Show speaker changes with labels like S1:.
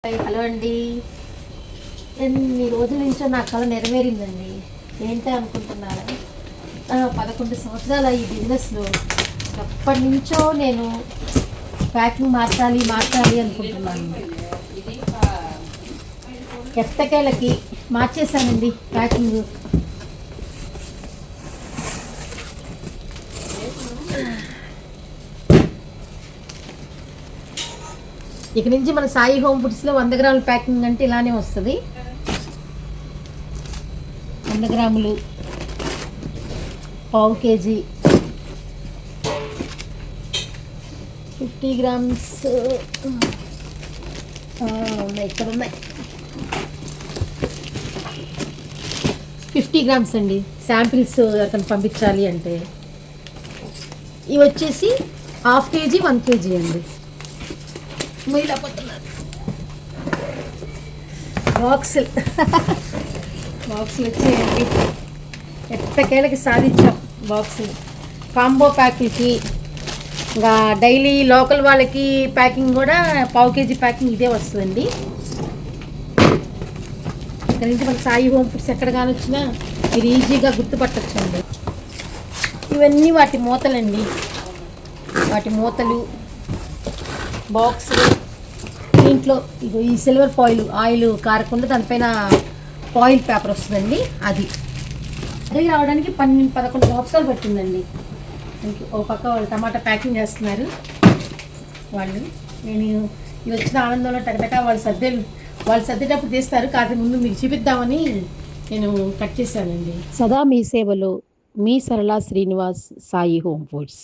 S1: Hello అండి. ఎన్ని రోజుల నుంచో నా కళ నెరవేరిందండి. ఏంటో అనుకుంటున్నారా? 11 సంవత్సరాల ఈ బిజినెస్లో ఎప్పటి నుంచో నేను ప్యాకింగ్ మార్చాలి అనుకుంటున్నాను. ఎట్టకేలకి మార్చేశానండి ప్యాకింగ్. ఇక నుంచి మన సాయి హోమ్ ఫుడ్స్లో 100 గ్రాముల ప్యాకింగ్ అంటే ఇలానే వస్తుంది. 100 గ్రాములు, పావు కేజీ, 50 గ్రామ్స్ ఉన్నాయి, ఇక్కడ ఉన్నాయి. 50 గ్రామ్స్ అండి, శాంపిల్స్ ఎవరికైనా పంపించాలి అంటే. ఇవి వచ్చేసి హాఫ్ కేజీ, 1 కేజీ అండి. బాక్సులు వచ్చేయండి. ఎట్టకేళ్ళకి సాధించాం బాక్సులు. కాంబో ప్యాకింగ్కి ఇంకా డైలీ లోకల్ వాళ్ళకి ప్యాకింగ్ కూడా పావు కేజీ ప్యాకింగ్ ఇదే వస్తుందండి. ఇక్కడ నుంచి మన సాయి హోమ్ ఫుడ్స్ ఎక్కడ కానొచ్చినా మీరు ఈజీగా గుర్తుపట్టచ్చండి. ఇవన్నీ వాటి మూతలండి, వాటి మూతలు, బాక్సులు. దీంట్లో ఇగో ఈ సిల్వర్ ఫాయిల్, ఆయిల్ కారకుండా దానిపైన ఫాయిల్ పేపర్ వస్తుందండి. అది రావడానికి 11 సంవత్సరాలు పట్టిందండి. ఓ పక్క వాళ్ళు టమాటా ప్యాకింగ్ చేస్తున్నారు. నేను ఇవి వచ్చిన ఆనందంలో టమాటా వాళ్ళు సర్దేటప్పుడు తీస్తారు. కాకపోతే ముందు మీకు చూపిద్దామని నేను కట్ చేశానండి. సదా మీ సేవలో మీ సరళ శ్రీనివాస్, సాయి హోమ్ ఫుడ్స్.